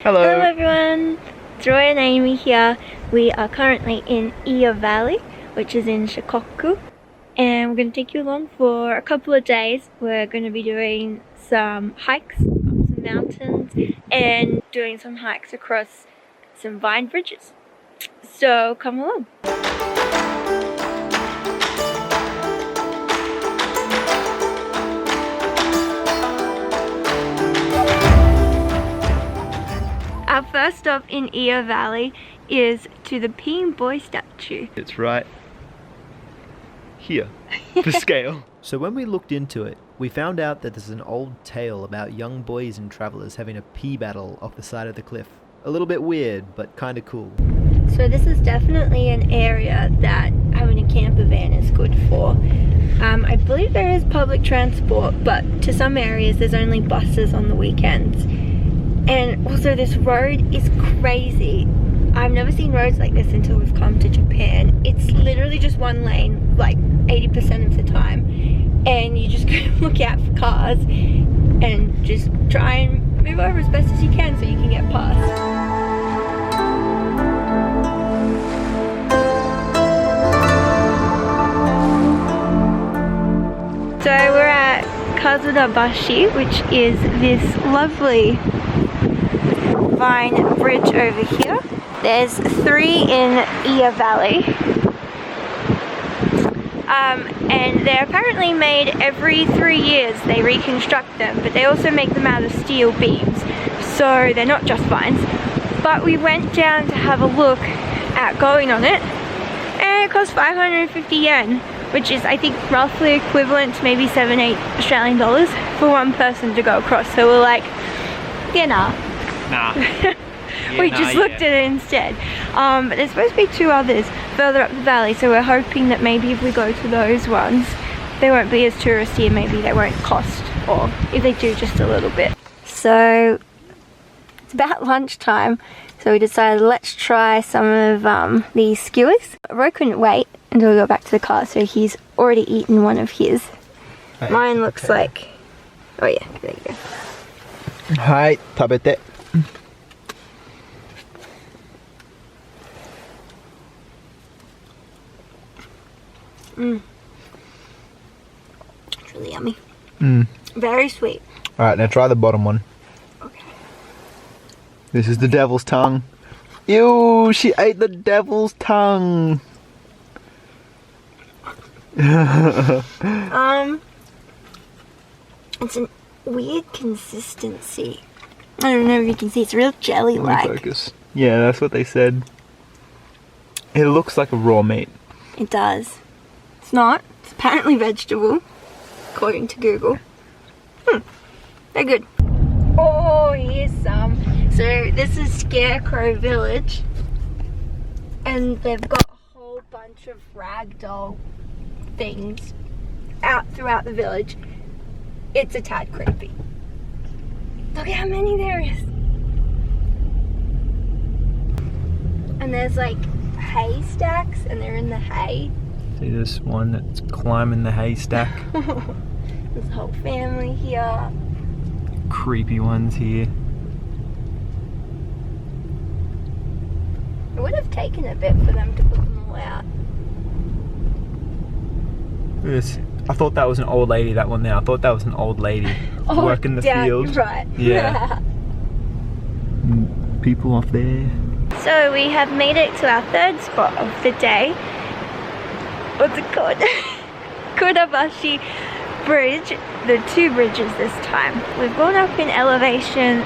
Hello. Hello everyone, it's Roy and Aimee here. We are currently in Iya Valley, which is in Shikoku, and we're going to take you along for a couple of days. We're going to be doing some hikes up some mountains and doing some hikes across some vine bridges. So come along. Our first stop in Iya Valley is to the Peeing Boy statue. It's right here for scale. So when we looked into it, we found out that there's an old tale about young boys and travellers having a pee battle off the side of the cliff. A little bit weird, but kinda cool. So this is definitely an area that having a camper van is good for. I believe there is public transport, but to some areas there's only buses on the weekends. And also this road is crazy. I've never seen roads like this until we've come to Japan. It's literally just one lane, like 80% of the time. And you just gotta look out for cars and just try and move over as best as you can so you can get past. So we're at Bashi, which is this lovely vine bridge over here. There's 3 in Iya Valley. And they're apparently made every 3 years. They reconstruct them, but they also make them out of steel beams. So they're not just vines. But we went down to have a look at going on it, and it cost 550 yen, which is I think roughly equivalent to maybe 7-8 Australian dollars for one person to go across. So we're like, yeah, nah. We just looked at it instead. But there's supposed to be 2 others further up the valley, so we're hoping that maybe if we go to those ones, they won't be as touristy and maybe they won't cost, or if they do, just a little bit. So it's about lunchtime, so we decided let's try some of these skewers. Roy couldn't wait until we got back to the car, so he's already eaten one of his. Mine looks like, oh yeah, there you go. Hi, 食べて. It's really yummy. Very sweet. Alright, now try the bottom one. Okay. This is the devil's tongue. Ew, she ate the devil's tongue. It's a weird consistency. I don't know if you can see, it's real jelly-like. Focus. Yeah, that's what they said. It looks like a raw meat. It does. It's not. It's apparently vegetable, according to Google. They're good. Oh, here's some. So this is Scarecrow Village, and they've got a whole bunch of ragdoll things out throughout the village. It's a tad creepy. Look how many there is. And there's like haystacks, and they're in the hay. See this one that's climbing the haystack? There's a whole family here. Creepy ones here. It would have taken a bit for them to put them all out. Look at this. I thought that was an old lady, that one there. I thought that was an old lady working the field. Right. Yeah. People off there. So we have made it to our 3rd spot of the day. What's it called? Kodabashi Bridge. The 2 bridges this time. We've gone up in elevation, I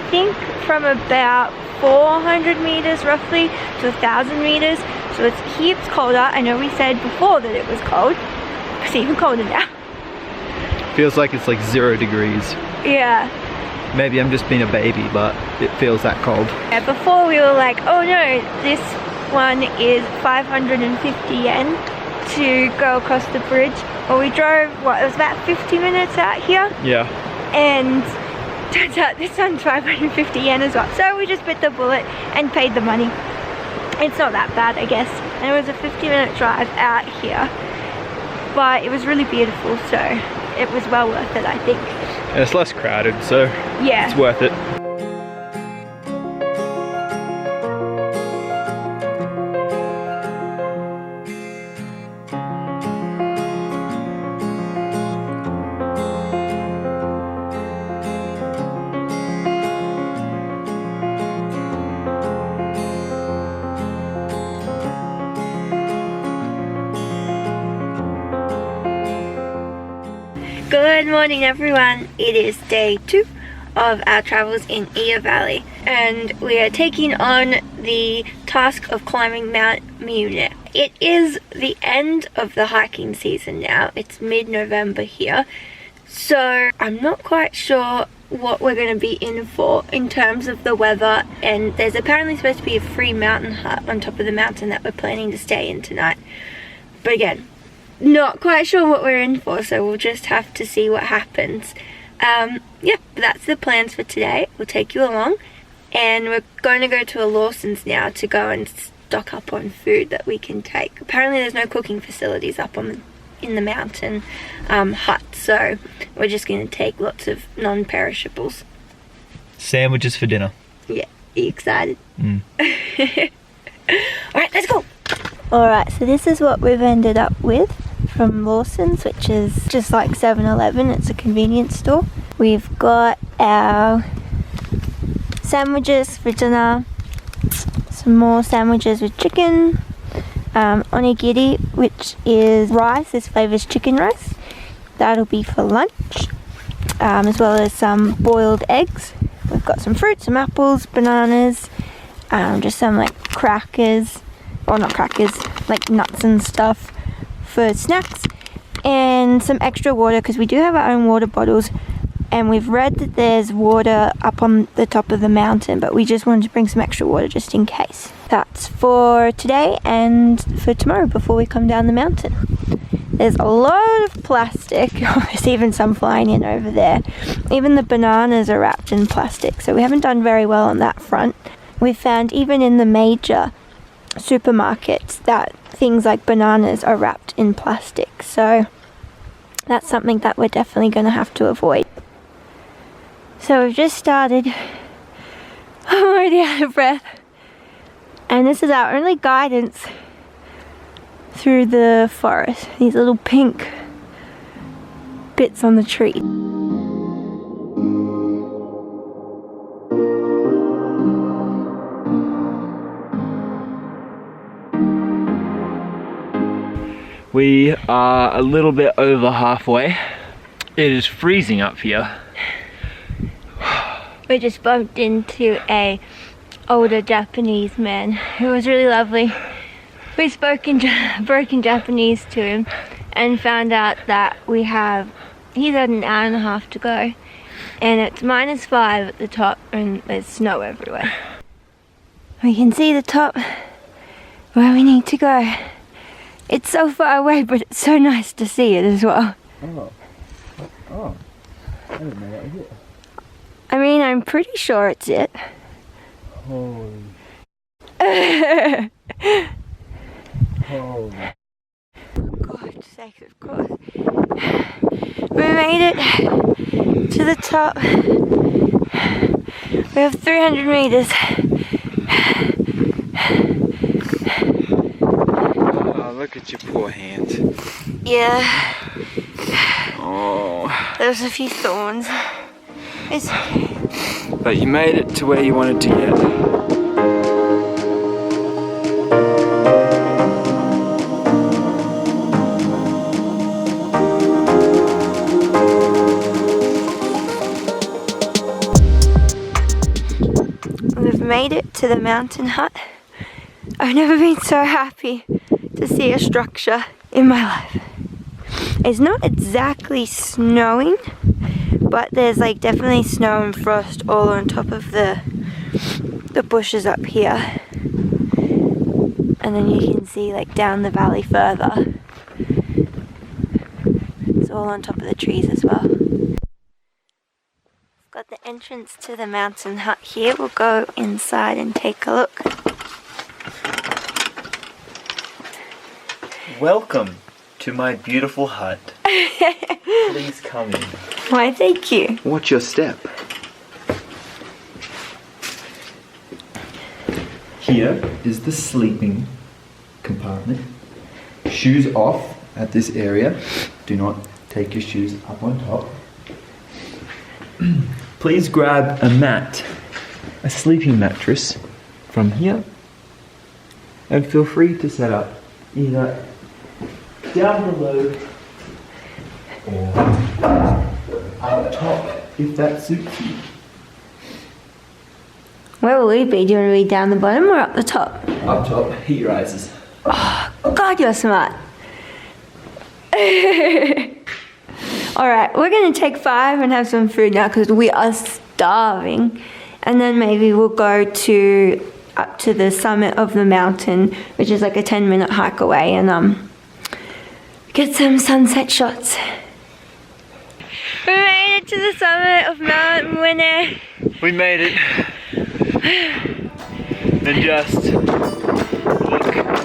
think from about 400 meters roughly to 1,000 meters. So it's heaps colder. I know we said before that it was cold. It's even colder now. Feels like it's like 0 degrees. Yeah. Maybe I'm just being a baby, but it feels that cold. Yeah, before we were like, oh no, this one is 550 yen to go across the bridge. Well, we drove, what, it was about 50 minutes out here? Yeah. And turns out this one's 550 yen as well. So we just bit the bullet and paid the money. It's not that bad, I guess. And it was a 50-minute drive out here. But it was really beautiful, so it was well worth it, I think. And it's less crowded, so yeah, it's worth it. morning everyone, it is day 2 of our travels in Iya Valley and we are taking on the task of climbing Mt Miune. It is the end of the hiking season now, it's mid-November here, so I'm not quite sure what we're going to be in for in terms of the weather, and there's apparently supposed to be a free mountain hut on top of the mountain that we're planning to stay in tonight. But again, not quite sure what we're in for, so we'll just have to see what happens. Yeah, that's the plans for today. We'll take you along, and we're going to go to a Lawson's now to go and stock up on food that we can take. Apparently there's no cooking facilities up in the mountain hut, so we're just going to take lots of non-perishables. Sandwiches for dinner. Yeah, are you excited? Alright, let's go! Alright, so this is what we've ended up with from Lawson's, which is just like 7-Eleven. It's a convenience store. We've got our sandwiches for dinner, some more sandwiches with chicken, onigiri, which is rice, this flavour's chicken rice. That'll be for lunch, as well as some boiled eggs. We've got some fruit, some apples, bananas, just some like crackers, or not crackers, like nuts and stuff for snacks, and some extra water because we do have our own water bottles, and we've read that there's water up on the top of the mountain, but we just wanted to bring some extra water just in case. That's for today and for tomorrow before we come down the mountain. There's a lot of plastic. There's even some flying in over there. Even the bananas are wrapped in plastic, so we haven't done very well on that front. We found even in the major supermarkets that things like bananas are wrapped in plastic, so that's something that we're definitely going to have to avoid. So we've just started. I'm already out of breath, and this is our only guidance through the forest. These little pink bits on the tree. We are a little bit over halfway. It is freezing up here. We just bumped into a older Japanese man who was really lovely. We spoke in broken Japanese to him and found out that he's had an hour and a half to go, and it's -5 at the top and there's snow everywhere. We can see the top where we need to go. It's so far away, but it's so nice to see it as well. Oh, I didn't know that was it. I mean, I'm pretty sure it's it. Holy. Holy. For God's sake, of course. We made it to the top. We have 300 meters. Look at your poor hands. Yeah. Oh. There's a few thorns. It's okay. But you made it to where you wanted to get. We've made it to the mountain hut. I've never been so happy to see a structure in my life. It's not exactly snowing, but there's like definitely snow and frost all on top of the bushes up here, and then you can see like down the valley further. It's all on top of the trees as well. We've got the entrance to the mountain hut here. We'll go inside and take a look. Welcome to my beautiful hut. Please come in. Why, thank you. Watch your step. Here is the sleeping compartment. Shoes off at this area. Do not take your shoes up on top. Please grab a mat, a sleeping mattress from here, and feel free to set up either down below or up top, if that suits you. Where will we be? Do you want to be down the bottom or up the top? Up top, heat rises. Oh, God, you're smart. Alright, we're going to take 5 and have some food now because we are starving. And then maybe we'll go up to the summit of the mountain, which is like a 10-minute hike away, and get some sunset shots. We made it to the summit of Mt Miune. We made it. And just look.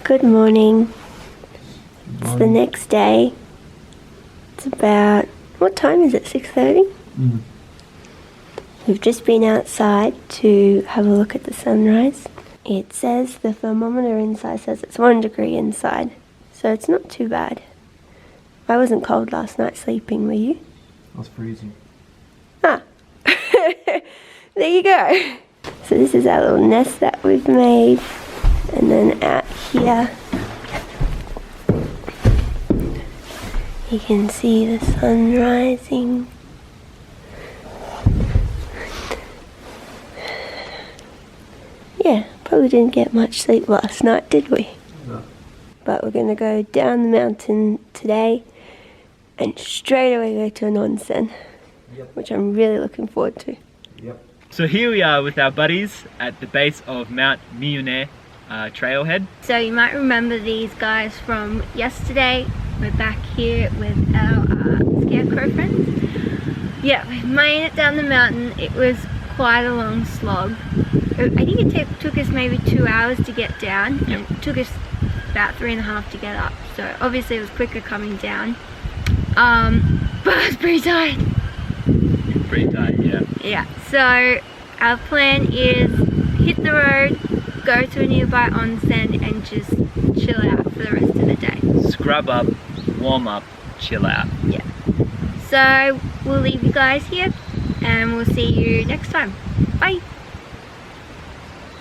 Good morning. It's the next day. It's about, what time is it, 6:30? We've just been outside to have a look at the sunrise. It says the thermometer inside says it's 1 degree inside, so it's not too bad. I wasn't cold last night sleeping, were you? I was freezing. Ah, there you go. So this is our little nest that we've made. And then out here, you can see the sun rising. Yeah, probably didn't get much sleep last night, did we? No. But we're going to go down the mountain today and straight away go to an onsen, which I'm really looking forward to. Yep. So here we are with our buddies at the base of Mt Miune trailhead. So you might remember these guys from yesterday. We're back here with our scarecrow friends. Yeah, we made it down the mountain. It was quite a long slog. I think it took us maybe 2 hours to get down, and it took us about 3.5 to get up. So obviously it was quicker coming down. But I was pretty tired. Pretty tight, yeah. Yeah, so our plan is hit the road, go to a nearby onsen and just chill out for the rest of the day. Scrub up, warm up, chill out. Yeah. So we'll leave you guys here and we'll see you next time. Bye.